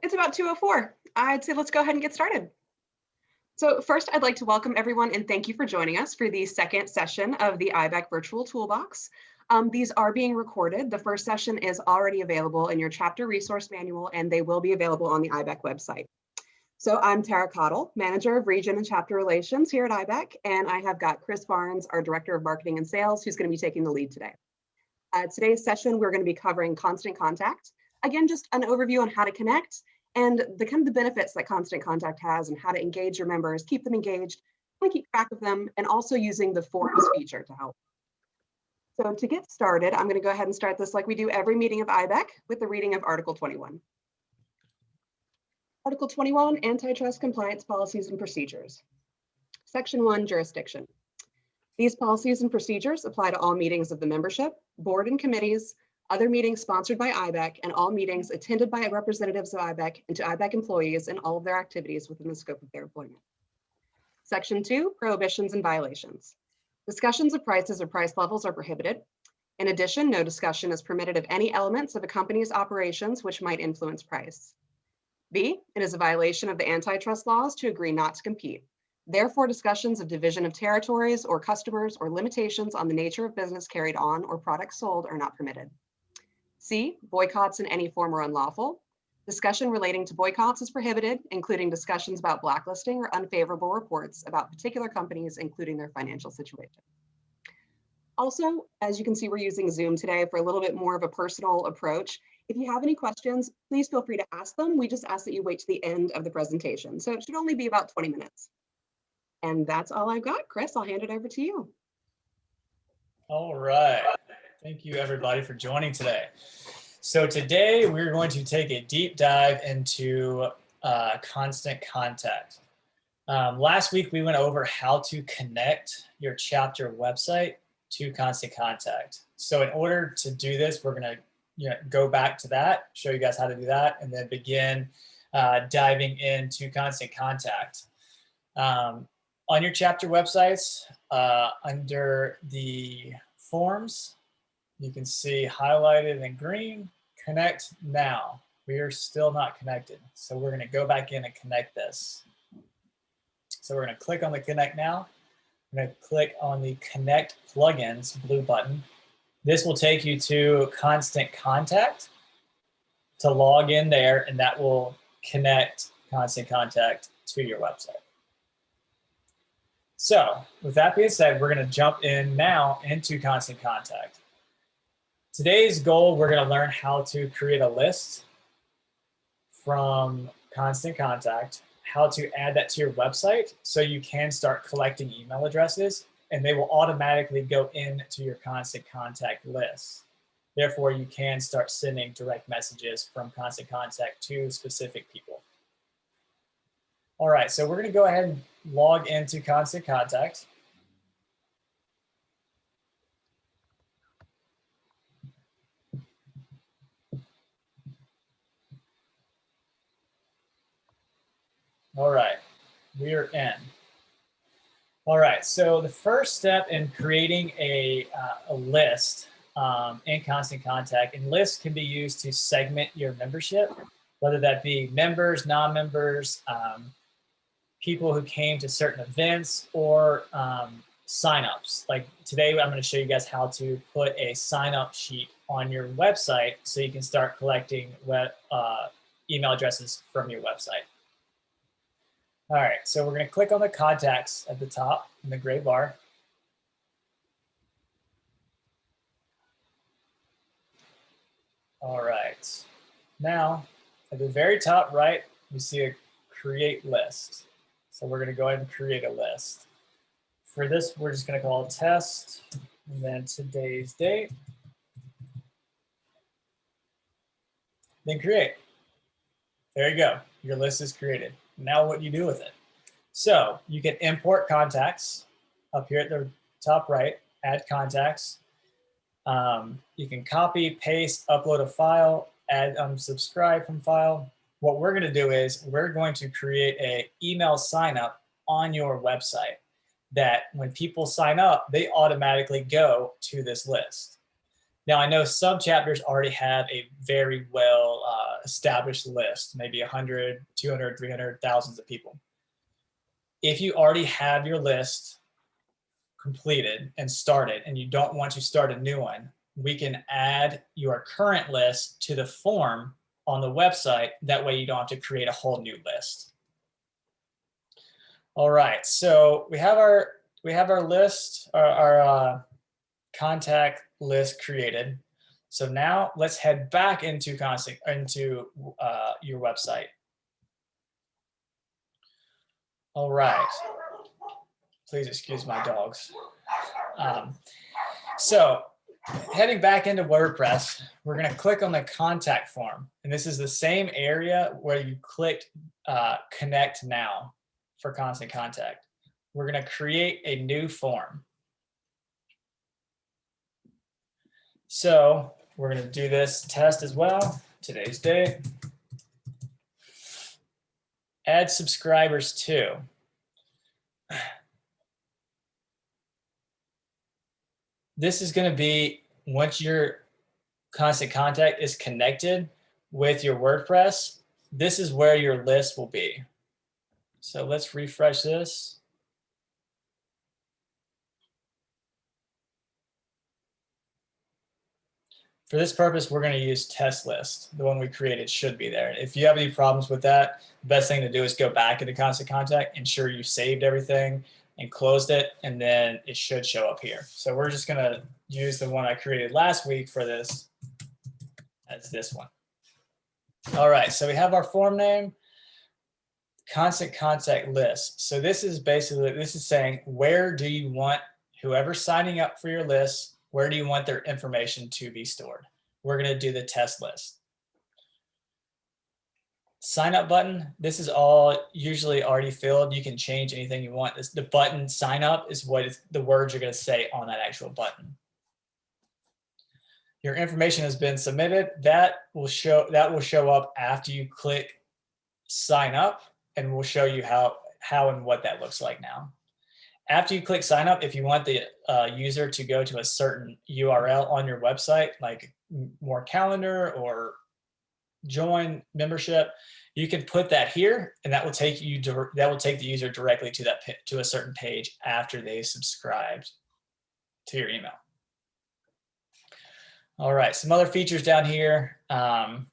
It's about 2:04. I'd say let's go ahead and get started. So first, I'd like to welcome everyone and thank you for joining us for the second session of the IIBEC Virtual Toolbox. These are being recorded. The first session is already available in your chapter resource manual, and they will be available on the IIBEC website. So I'm Tara Cottle, Manager of Region and Chapter Relations here at IIBEC, and I have got Chris Barnes, our Director of Marketing and Sales, who's going to be taking the lead today. Today's session, we're going to be covering Constant Contact. Again, just an overview on how to connect and the benefits that Constant Contact has and how to engage your members, keep them engaged, and keep track of them, and also using the forms feature to help. So to get started, I'm going to go ahead and start this like we do every meeting of IIBEC with the reading of Article 21. Article 21, Antitrust Compliance Policies and Procedures. Section 1, Jurisdiction. These policies and procedures apply to all meetings of the membership, board and committees, other meetings sponsored by IIBEC, and all meetings attended by representatives of IIBEC and to IIBEC employees in all of their activities within the scope of their employment. Section 2, Prohibitions and Violations. Discussions of prices or price levels are prohibited. In addition, no discussion is permitted of any elements of a company's operations which might influence price. B, it is a violation of the antitrust laws to agree not to compete. Therefore, discussions of division of territories or customers or limitations on the nature of business carried on or products sold are not permitted. C, boycotts in any form are unlawful. Discussion relating to boycotts is prohibited, including discussions about blacklisting or unfavorable reports about particular companies, including their financial situation. Also, as you can see, we're using Zoom today for a little bit more of a personal approach. If you have any questions, please feel free to ask them. We just ask that you wait to the end of the presentation. So it should only be about 20 minutes. And that's all I've got. Chris, I'll hand it over to you. All right. Thank you, everybody, for joining today. So today we're going to take a deep dive into Constant Contact. Last week we went over how to connect your chapter website to Constant Contact. So in order to do this, we're going to go back to that, show you guys how to do that, and then begin diving into Constant Contact. On your chapter websites, under the forms, you can see highlighted in green, connect now. We are still not connected. So we're going to go back in and connect this. So we're going to click on the connect now. I'm going to click on the connect plugins blue button. This will take you to Constant Contact to log in there, and that will connect Constant Contact to your website. So with that being said, we're going to jump in now into Constant Contact. Today's goal, we're going to learn how to create a list from Constant Contact, how to add that to your website so you can start collecting email addresses, and they will automatically go into your Constant Contact list. Therefore, you can start sending direct messages from Constant Contact to specific people. All right, so we're going to go ahead and log into Constant Contact. All right, we are in. All right, so the first step in creating a list in Constant Contact, and lists can be used to segment your membership, whether that be members, non-members, people who came to certain events, or signups. Like today, I'm going to show you guys how to put a sign-up sheet on your website so you can start collecting email addresses from your website. All right, so we're going to click on the contacts at the top in the gray bar. All right, now at the very top right, you see a create list. So we're going to go ahead and create a list. For this, we're just going to call it test, and then today's date. Then create. There you go. Your list is created. Now what do you do with it? So you can import contacts up here at the top right, add contacts. You can copy, paste, upload a file, add unsubscribe from file. What we're going to do is we're going to create an email sign up on your website that when people sign up, they automatically go to this list. Now, I know some chapters already have a very well established list, maybe 100, 200, 300, thousands of people. If you already have your list completed and started and you don't want to start a new one, we can add your current list to the form on the website. That way you don't have to create a whole new list. All right, so we have our list, our contact list created. So now let's head back into your website. All right. Please excuse my dogs. So heading back into WordPress, we're going to click on the contact form. And this is the same area where you clicked Connect Now for Constant Contact. We're going to create a new form. So we're going to do this test as well. Today's date. Add subscribers to. This is going to be once your Constant Contact is connected with your WordPress, this is where your list will be. So let's refresh this. For this purpose, we're going to use test list. The one we created should be there. If you have any problems with that, the best thing to do is go back into Constant Contact, ensure you saved everything and closed it, and then it should show up here. So we're just going to use the one I created last week for this as this one. All right, so we have our form name, Constant Contact list. So this is saying, where do you want whoever's signing up for your list, where do you want their information to be stored? We're going to do the test list. Sign up button. This is all usually already filled. You can change anything you want. The button sign up is what the words you're going to say on that actual button. Your information has been submitted. That will show up after you click sign up, and we'll show you how and what that looks like now. After you click sign up, if you want the user to go to a certain URL on your website, like more calendar or join membership, you can put that here, and that will take the user directly to a certain page after they subscribed to your email. All right, some other features down here, opt-in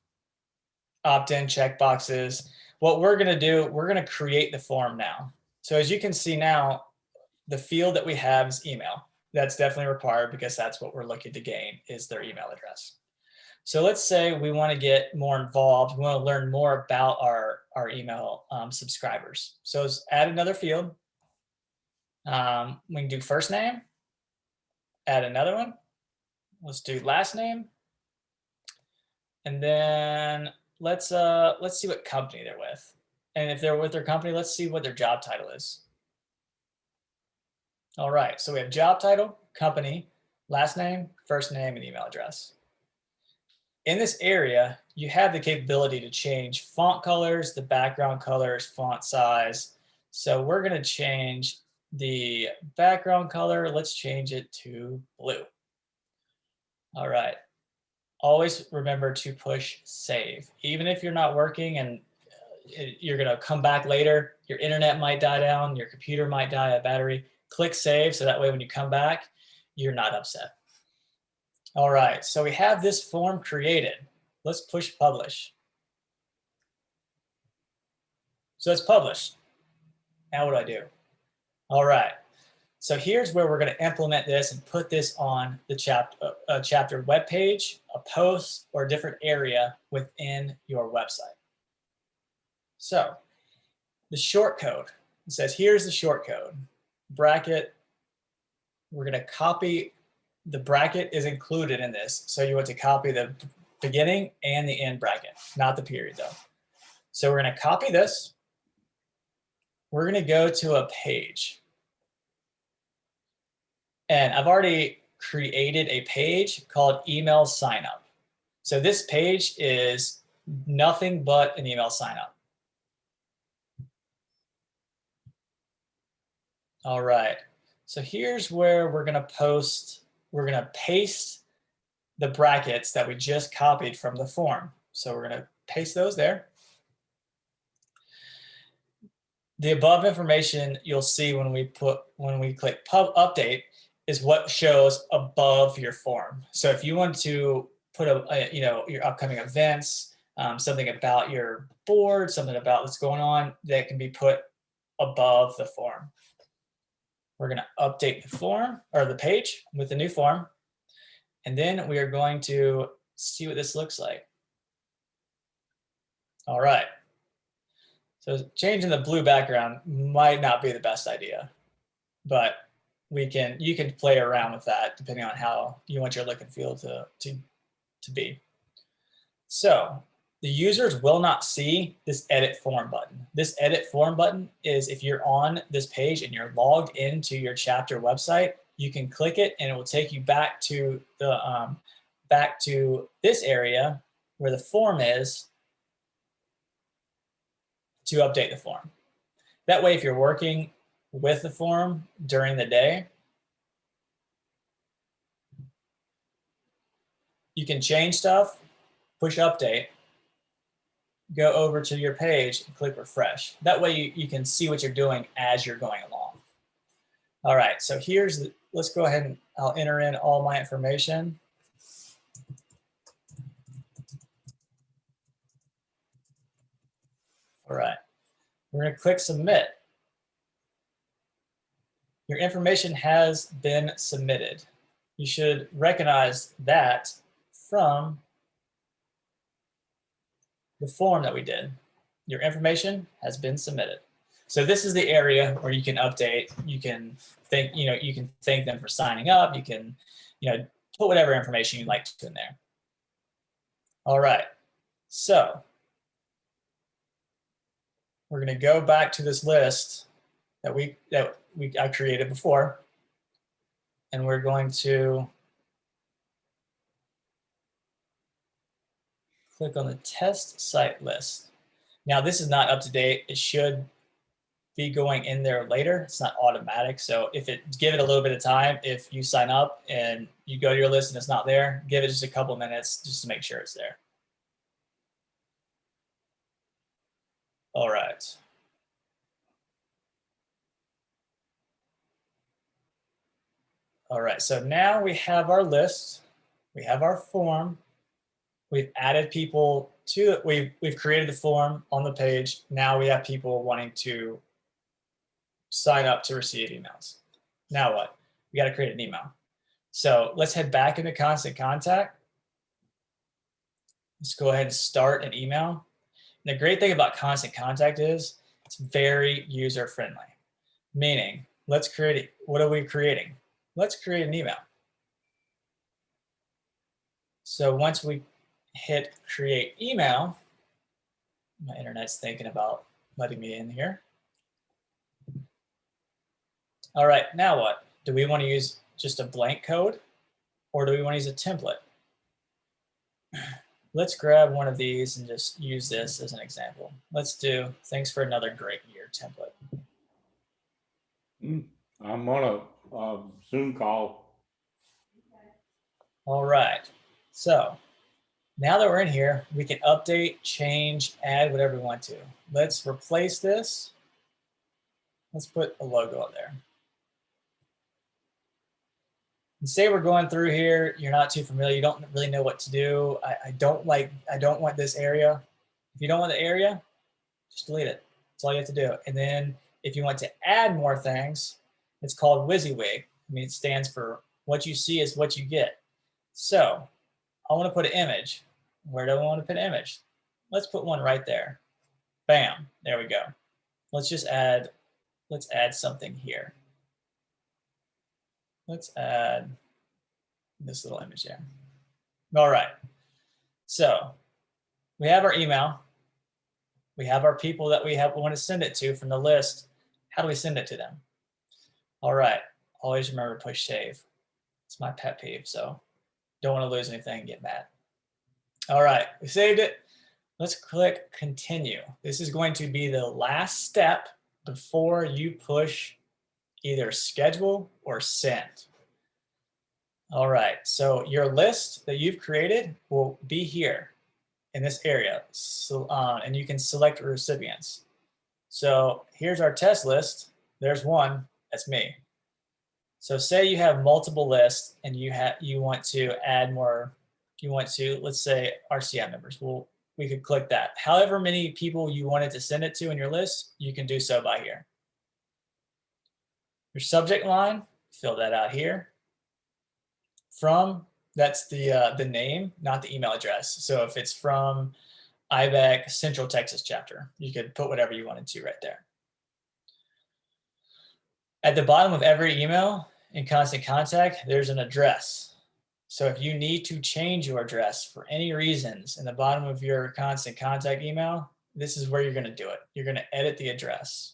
checkboxes. What we're going to do, we're going to create the form now. So as you can see now, the field that we have is email. That's definitely required because that's what we're looking to gain, is their email address. So let's say we want to get more involved. We want to learn more about our email subscribers. So let's add another field. We can do first name, add another one. Let's do last name. And then let's see what company they're with. And if they're with their company, let's see what their job title is. All right, so we have job title, company, last name, first name, and email address. In this area, you have the capability to change font colors, the background colors, font size. So we're going to change the background color. Let's change it to blue. All right. Always remember to push save. Even if you're not working and you're going to come back later, your internet might die down, your computer might die of battery, click save so that way when you come back, you're not upset. All right, so we have this form created. Let's push publish. So it's published. Now what do I do? All right, so here's where we're going to implement this and put this on the chapter web page, a post, or a different area within your website. So the short code, it says here's the short code. Bracket, we're going to copy, the bracket is included in this. So you want to copy the beginning and the end bracket, not the period though. So we're going to copy this. We're going to go to a page. And I've already created a page called email sign up. So this page is nothing but an email sign up. All right, so here's where we're going to paste the brackets that we just copied from the form. So we're going to paste those there. The above information you'll see when we click pub update is what shows above your form. So if you want to put your upcoming events, something about your board, something about what's going on, that can be put above the form. We're going to update the form or the page with the new form. And then we are going to see what this looks like. All right. So changing the blue background might not be the best idea, but you can play around with that depending on how you want your look and feel to be. So the users will not see this edit form button. This edit form button is if you're on this page and you're logged into your chapter website, you can click it and it will take you back to this area where the form is to update the form. That way, if you're working with the form during the day, you can change stuff, push update, go over to your page and click refresh. That way you can see what you're doing as you're going along. All right, so let's go ahead and I'll enter in all my information. All right, we're going to click submit. Your information has been submitted. You should recognize that from the form that we did. Your information has been submitted. So this is the area where you can update. You can thank them for signing up. You can, put whatever information you'd like to in there. All right. So we're going to go back to this list that I created before, and we're going to click on the test site list. Now this is not up to date. It should be going in there later. It's not automatic. So give it a little bit of time. If you sign up and you go to your list and it's not there, give it just a couple minutes just to make sure it's there. All right. All right, so now we have our list, we have our form, we've added people to it, we've created the form on the page. Now we have people wanting to sign up to receive emails. Now what? We got to create an email. So let's head back into Constant Contact. Let's go ahead and start an email. And the great thing about Constant Contact is it's very user friendly, meaning what are we creating? Let's create an email. So once we hit create email, my internet's thinking about letting me in here. All right, now what? Do we want to use just a blank code or do we want to use a template? Let's grab one of these and just use this as an example. Let's do thanks for another great year template. I'm on a Zoom call. All right, so now that we're in here, we can update, change, add whatever we want to. Let's replace this. Let's put a logo up there. And say we're going through here, you're not too familiar, you don't really know what to do. I don't want this area. If you don't want the area, just delete it. That's all you have to do. And then if you want to add more things, it's called WYSIWYG. I mean, it stands for what you see is what you get. So I want to put an image. Where do I want to put an image? Let's put one right there. Bam, there we go. Let's add something here. Let's add this little image there. All right, so we have our email. We have our people that we want to send it to from the list. How do we send it to them? All right, always remember to push save. It's my pet peeve, so don't want to lose anything and get mad. All right, we saved it. Let's click continue. This is going to be the last step before you push either schedule or send. All right, so your list that you've created will be here. in this area. So, and you can select recipients. So here's our test list. There's one, that's me. So say you have multiple lists and you want to add more, let's say RCI members. Well, we could click that. However many people you wanted to send it to in your list, you can do so by here. Your subject line, fill that out here. From, that's the name, not the email address. So if it's from IIBEC Central Texas chapter, you could put whatever you wanted to right there. At the bottom of every email in Constant Contact, there's an address. So if you need to change your address for any reasons in the bottom of your Constant Contact email, this is where you're going to do it. You're going to edit the address.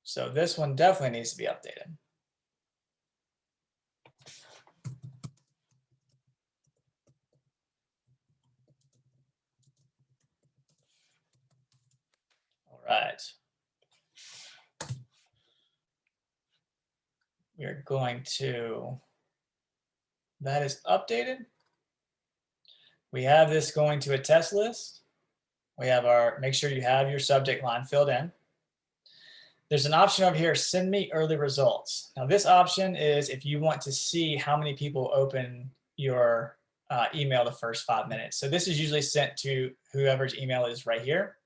So this one definitely needs to be updated. All right. We're going to, that is updated. We have this going to a test list. We have our, make sure you have your subject line filled in. There's an option over here, send me early results. Now this option is if you want to see how many people open your email the first 5 minutes. So this is usually sent to whoever's email is right here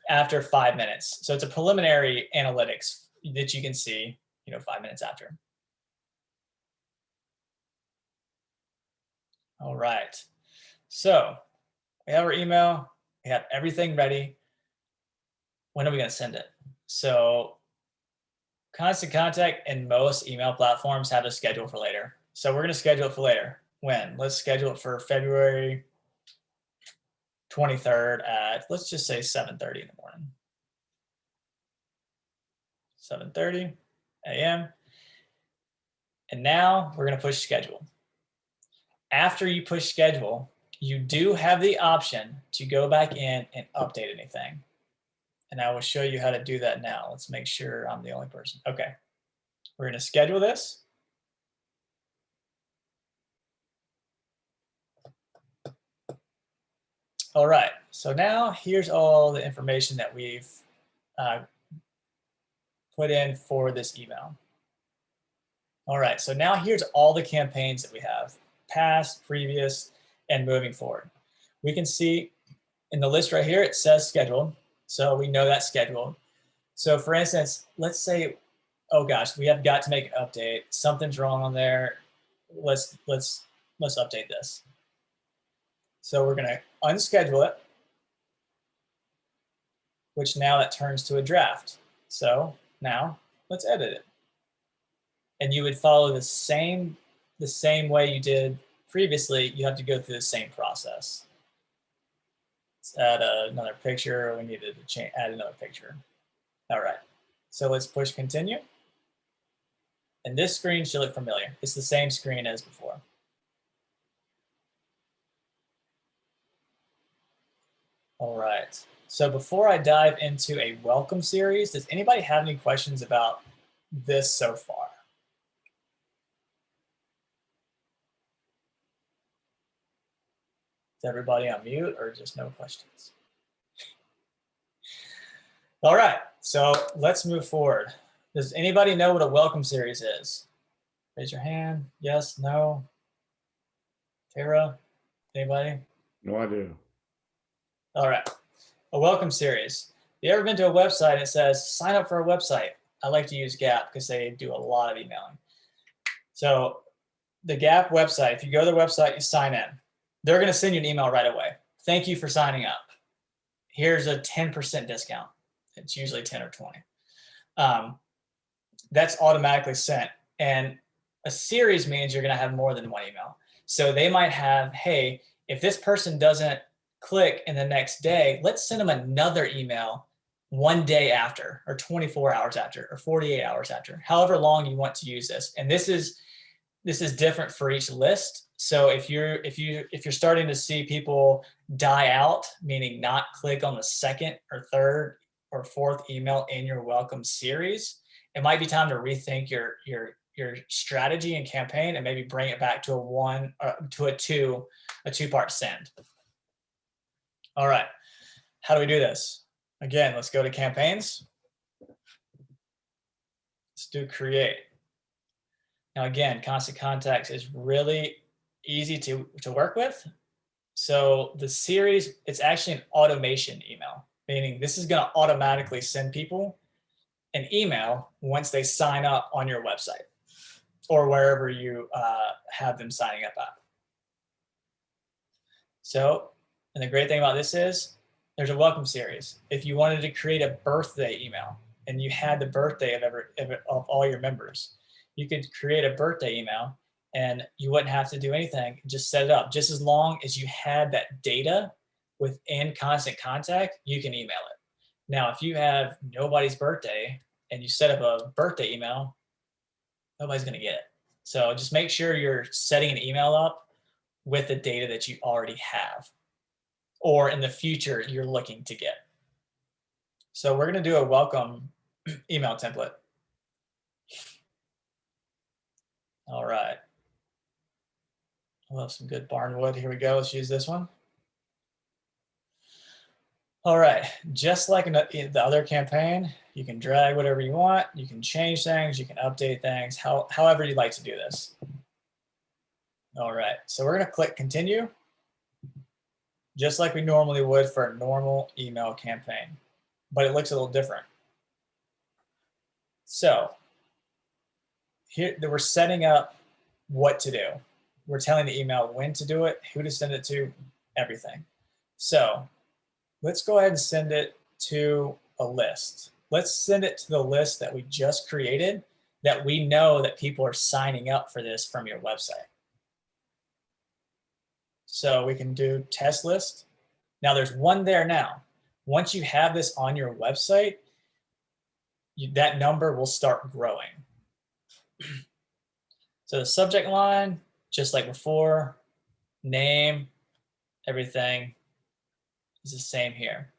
after 5 minutes. So it's a preliminary analytics that you can see, 5 minutes after. All right. So we have our email, we have everything ready. When are we going to send it? So Constant Contact and most email platforms have a schedule for later. So we're going to schedule it for later. When? Let's schedule it for February 23rd at, let's just say 7:30 in the morning. 7:30 a.m. And now we're going to push schedule. After you push schedule, you do have the option to go back in and update anything. And I will show you how to do that now. Let's make sure I'm the only person. Okay, we're going to schedule this. All right, so now here's all the information that we've put in for this email. All right, so now here's all the campaigns that we have, past, previous, and moving forward. We can see in the list right here, it says scheduled. So we know that's scheduled. So for instance, let's say, oh gosh, we have got to make an update. Something's wrong on there. Let's update this. So we're gonna unschedule it, which now that turns to a draft. So now let's edit it. And you would follow the same way you did previously. You have to go through the same process. Let's add another picture. We needed to add another picture. All right, so let's push continue. And this screen should look familiar. It's the same screen as before. All right, so before I dive into a welcome series, does anybody have any questions about this so far? Is everybody on mute or just no questions? All right, so let's move forward. Does anybody know what a welcome series is? Raise your hand. Yes, no. Tara, anybody? No idea. All right, a welcome series. You ever been to a website that says, sign up for a website? I like to use Gap because they do a lot of emailing. So the Gap website, if you go to their website, you sign in. They're going to send you an email right away. Thank you for signing up. Here's a 10% discount. It's usually 10 or 20. That's automatically sent. And a series means you're going to have more than one email. So they might have, hey, if this person doesn't click in the next day, let's send them another email one day after, or 24 hours after, or 48 hours after, however long you want to use this. And this is different for each list. So if you're starting to see people die out, meaning not click on the second or third or fourth email in your welcome series, it might be time to rethink your your strategy and campaign and maybe bring it back to a two-part send. All right, how do we do this? Again, let's go to campaigns. Let's do create. Now again, constant contacts is really easy to work with. So the series, it's actually an automation email, meaning this is going to automatically send people an email once they sign up on your website or wherever you have them signing up at. So, and the great thing about this is there's a welcome series. If you wanted to create a birthday email and you had the birthday of all your members, you could create a birthday email and you wouldn't have to do anything, just set it up. Just as long as you had that data within Constant Contact, you can email it. Now, if you have nobody's birthday and you set up a birthday email, nobody's gonna get it. So just make sure you're setting an email up with the data that you already have, or in the future you're looking to get. So we're gonna do a welcome email template. All right. I love some good barnwood. Here we go. Let's use this one. All right. Just like in the other campaign, you can drag whatever you want. You can change things. You can update things, however you'd like to do this. All right. So we're going to click continue, just like we normally would for a normal email campaign, but it looks a little different. So here we're setting up what to do. We're telling the email when to do it, who to send it to, everything. So let's go ahead and send it to a list. Let's send it to the list that we just created that we know that people are signing up for this from your website. So we can do test list. Now there's one there now. Once you have this on your website, that number will start growing. So the subject line, just like before, name, everything is the same here.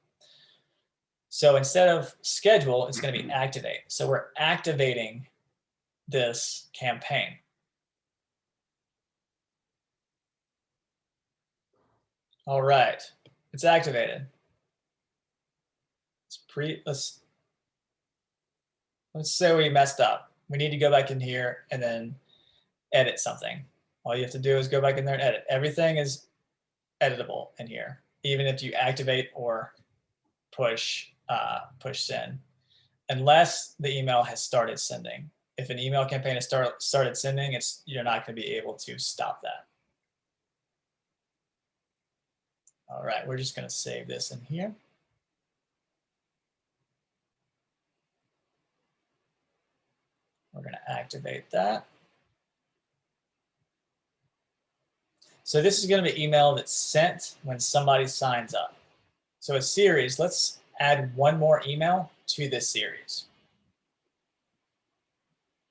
So instead of schedule, it's going to be activate. So we're activating this campaign. All right, it's activated. Let's say we messed up. We need to go back in here and then edit something. All you have to do is go back in there and edit. Everything is editable in here, even if you activate or push send, unless the email has started sending. If an email campaign has started sending, you're not going to be able to stop that. All right, we're just going to save this in here. We're going to activate that. So this is going to be email that's sent when somebody signs up. So a series, let's add one more email to this series.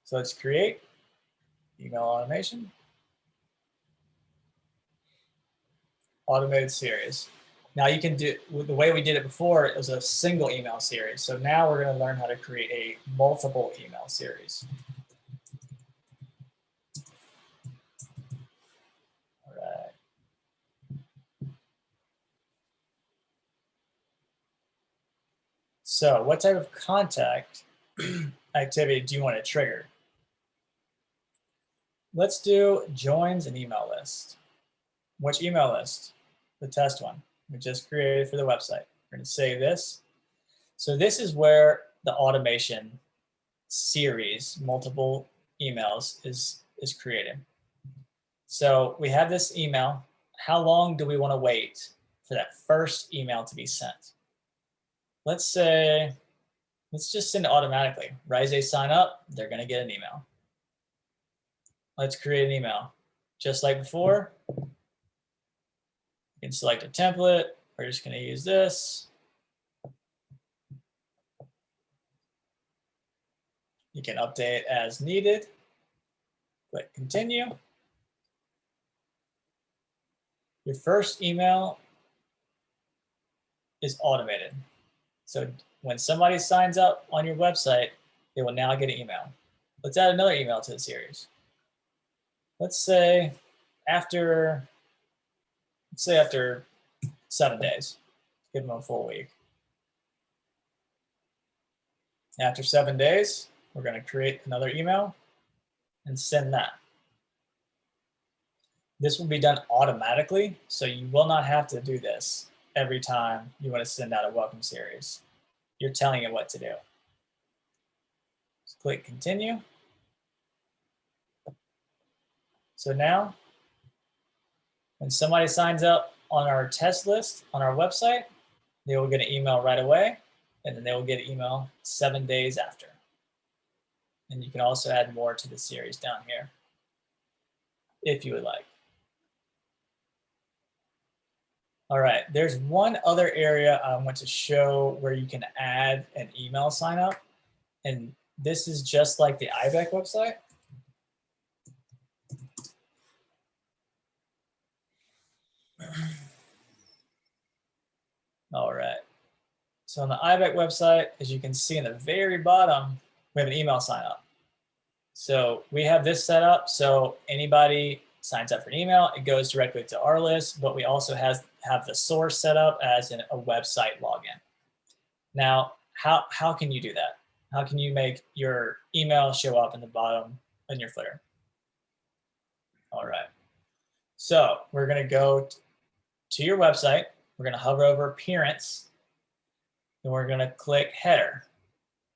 So let's create email automation, automated series. Now you can do, the way we did it before, it was a single email series. So now we're going to learn how to create a multiple email series. All right. So what type of contact activity do you want to trigger? Let's do joins an email list. Which email list? The test one we just created for the website. We're going to save this. So this is where the automation series, multiple emails, is created. So we have this email. How long do we want to wait for that first email to be sent? Let's just send it automatically. Right as they sign up, they're going to get an email. Let's create an email. Just like before, you can select a template. We're just going to use this. You can update as needed. Click continue. Your first email is automated. So when somebody signs up on your website, they will now get an email. let's add another email to the series. Let's say after 7 days, give them a full week. After 7 days, we're going to create another email and send that. This will be done automatically, so you will not have to do this every time you want to send out a welcome series. You're telling it what to do. Just click continue. So now, when somebody signs up on our test list on our website, they will get an email right away, and then they will get an email 7 days after. And you can also add more to the series down here if you would like. All right, there's one other area I want to show where you can add an email sign up. And this is just like the IIBEC website. All right, so on the IIBEC website, as you can see in the very bottom, we have an email sign up. So we have this set up so anybody signs up for an email, it goes directly to our list, but we also have the source set up as a website login. Now, how can you do that? How can you make your email show up in the bottom in your footer? All right, so we're gonna go to your website, we're gonna hover over appearance, and we're gonna click header.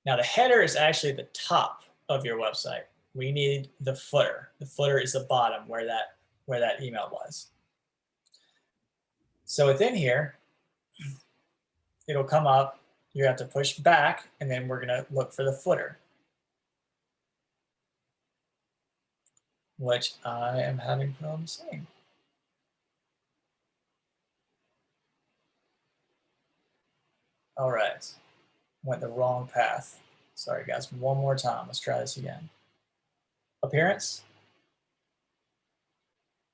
Now the header is actually the top of your website. We need the footer. The footer is the bottom where that email was. So within here, it'll come up, you have to push back, and then we're gonna look for the footer, which I am having problems seeing. All right, went the wrong path. Sorry guys, one more time, let's try this again. Appearance,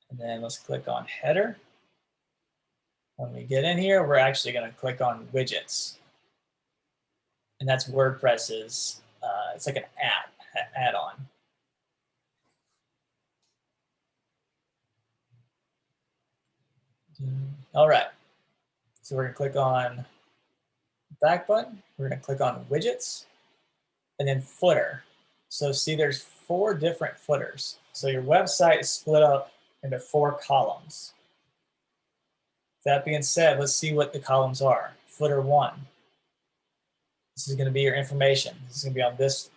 and then let's click on header. When we get in here, we're actually gonna click on widgets. And that's WordPress's, it's like an add-on. All right, so we're gonna click on back button, we're gonna click on widgets, and then footer. So see, there's 4 different footers. So your website is split up into 4 columns. That being said, let's see what the columns are. Footer 1. This is going to be your information. This is going to be on this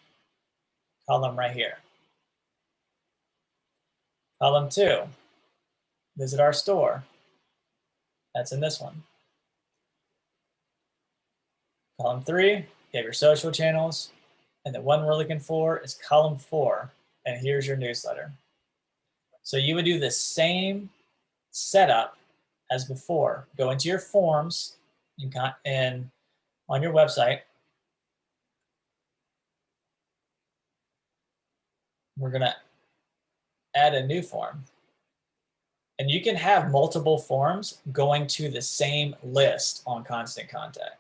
column right here. Column 2, visit our store. That's in this one. Column 3, you have your social channels. And the one we're looking for is column 4. And here's your newsletter. So you would do the same setup as before. Go into your forms and on your website. We're gonna add a new form. And you can have multiple forms going to the same list on Constant Contact.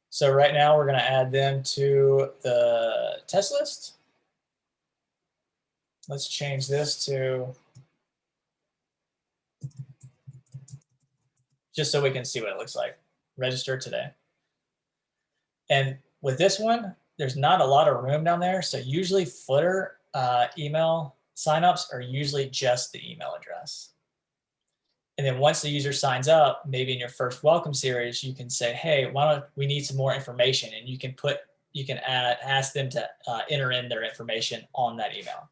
So right now we're gonna add them to the test list. Let's change this to, just so we can see what it looks like. Register today. And with this one, there's not a lot of room down there. So usually footer email signups are usually just the email address. And then once the user signs up, maybe in your first welcome series, you can say, hey, we need some more information, and you can ask them to enter in their information on that email.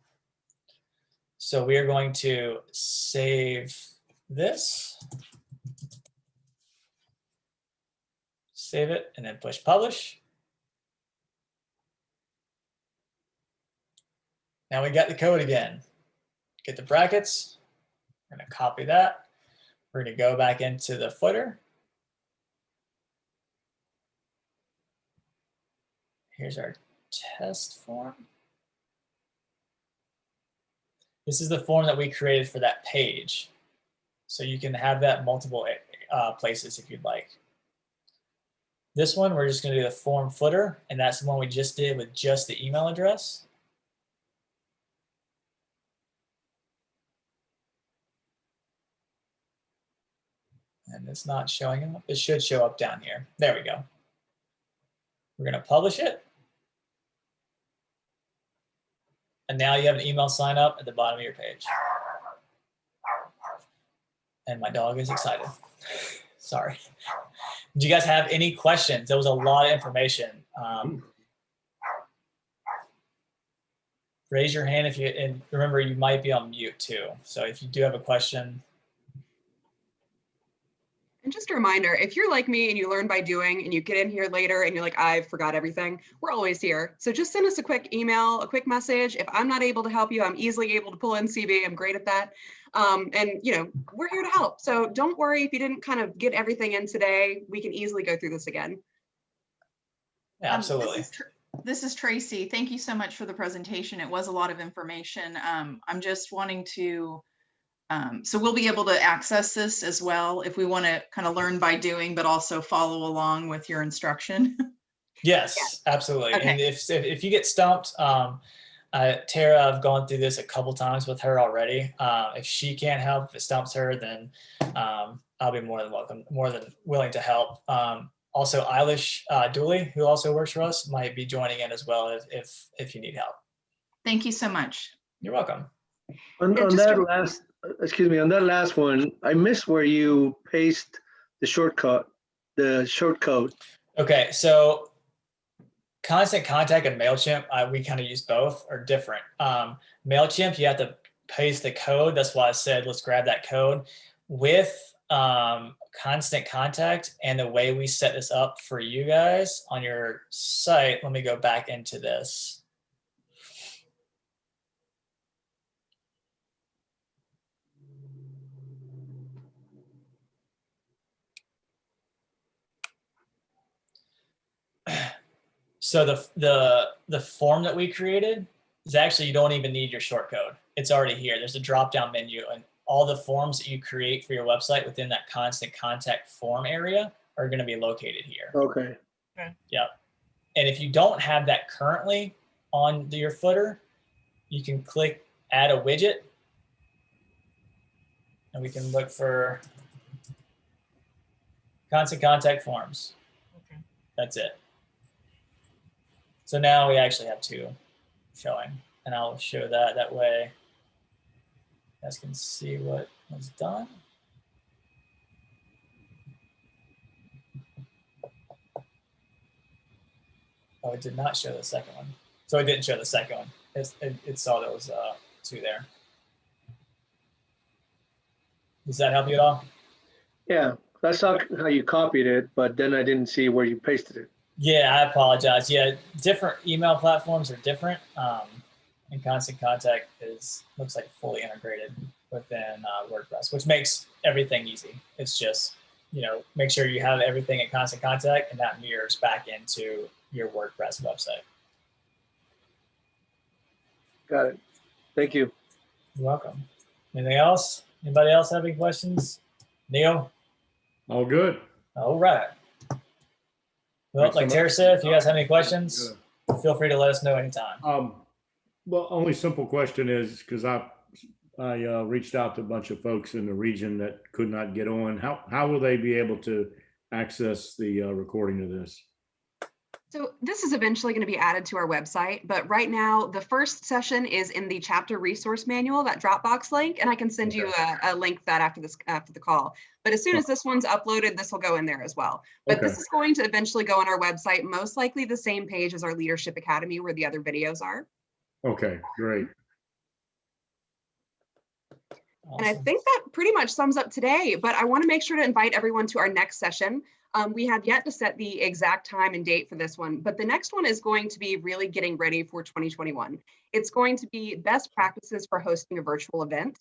So we are going to save this, save it, and then push publish. Now we got the code again. Get the brackets. We're going to copy that. We're going to go back into the footer. Here's our test form. This is the form that we created for that page. So you can have that multiple places if you'd like. This one, we're just going to do the form footer, and that's the one we just did with just the email address. And it's not showing up. It should show up down here. There we go. We're going to publish it. And now you have an email sign up at the bottom of your page. And my dog is excited. Sorry. Do you guys have any questions? There was a lot of information. Raise your hand if you, and remember you might be on mute too. So if you do have a question. And just a reminder, if you're like me and you learn by doing and you get in here later and you're like, I forgot everything, we're always here. So just send us a quick email, a quick message. If I'm not able to help you, I'm easily able to pull in CV. I'm great at that. And you know, we're here to help. So don't worry if you didn't kind of get everything in today, we can easily go through this again. Yeah, absolutely. This is Tracy. Thank you so much for the presentation. It was a lot of information. I'm just wanting to, so we'll be able to access this as well if we want to kind of learn by doing, but also follow along with your instruction. Yes, absolutely. Okay. And if you get stumped, Tara, I've gone through this a couple times with her already. If she can't help, if it stumps her, then I'll be more than willing to help. Also, Eilish Dooley, who also works for us, might be joining in as well if you need help. Thank you so much. You're welcome. On that last one, I missed where you paste the shortcode. Okay, so Constant Contact and MailChimp, we kind of use both, are different. MailChimp, you have to paste the code. That's why I said, let's grab that code. With Constant Contact and the way we set this up for you guys on your site, let me go back into this. So the form that we created is actually, you don't even need your short code. It's already here. There's a drop-down menu, and all the forms that you create for your website within that Constant Contact form area are going to be located here. Okay. Yep. And if you don't have that currently on your footer, you can click Add a Widget, and we can look for Constant Contact forms. Okay. That's it. So now we actually have two showing, and I'll show that way you guys can see what was done. Oh, it did not show the second one. So it didn't show the second one. It saw those two there. Does that help you at all? Yeah, that's how you copied it, but then I didn't see where you pasted it. Yeah, I apologize. Yeah, different email platforms are different. And Constant Contact looks like fully integrated within WordPress, which makes everything easy. It's just, make sure you have everything in Constant Contact, and that mirrors back into your WordPress website. Got it. Thank you. You're welcome. Anything else? Anybody else have any questions? Neil? All good. All right. Well, Thanks so like much. Tara said, if you guys have any questions, feel free to let us know anytime. Well, only simple question is, because I reached out to a bunch of folks in the region that could not get on. How will they be able to access the recording of this? So this is eventually going to be added to our website, but right now the first session is in the chapter resource manual, that Dropbox link, and I can send you a link for that after the call. But as soon as this one's uploaded, this will go in there as well. But this is going to eventually go on our website, most likely the same page as our Leadership Academy where the other videos are. Okay, great. And I think that pretty much sums up today, but I want to make sure to invite everyone to our next session. We have yet to set the exact time and date for this one, but the next one is going to be really getting ready for 2021. It's going to be best practices for hosting a virtual event.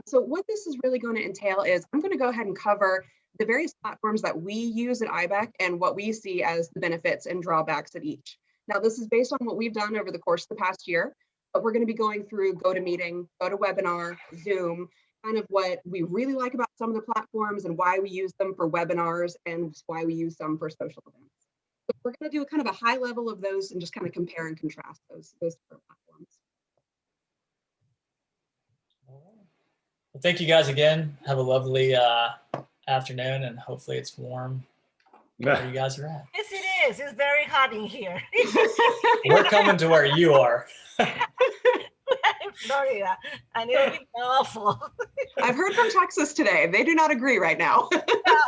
So what this is really going to entail is I'm going to go ahead and cover the various platforms that we use at IIBEC and what we see as the benefits and drawbacks of each. Now, this is based on what we've done over the course of the past year, but we're going to be going through GoToMeeting, GoToWebinar, Zoom, kind of what we really like about some of the platforms and why we use them for webinars and why we use them for social events. So we're going to do a kind of a high level of those and just kind of compare and contrast those different platforms. Well, thank you guys again. Have a lovely afternoon, and hopefully it's warm where you guys are at. Yes, it is. It's very hot in here. We're coming to where you are. In Florida, and it's been awful. I've heard from Texas today. They do not agree right now.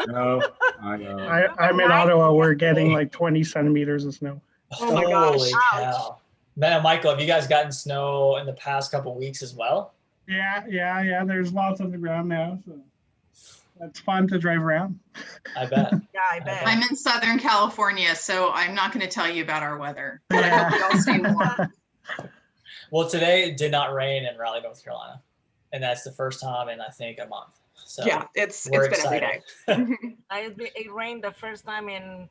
No, I know. I'm in Ottawa. We're getting like 20 centimeters of snow. Oh my gosh. Holy cow. Man, Michael, have you guys gotten snow in the past couple weeks as well? Yeah. There's lots on the ground now, so that's fun to drive around. I bet. Yeah, I bet. I'm in Southern California, so I'm not going to tell you about our weather. But I Yeah. hope y'all stay warm. Well, today it did not rain in Raleigh, North Carolina. And that's the first time in, I think, a month. So Yeah, it's we're been every day. excited. It rained the first time in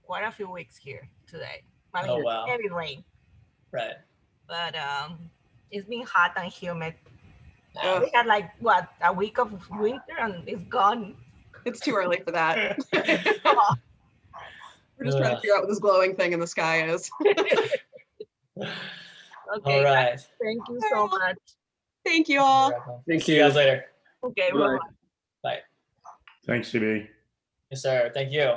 quite a few weeks here today. Oh, wow. Heavy rain, Right. but it's been hot and humid. Ugh, We had like what, a week of winter and it's gone. it's too early for that. Oh, We're just trying to figure out what this glowing thing in the sky is. okay. All right. Thank you so much. Thank you all. Thank See you guys later. Okay. Bye. Bye-bye. Thanks, CB. Yes, sir. Thank you.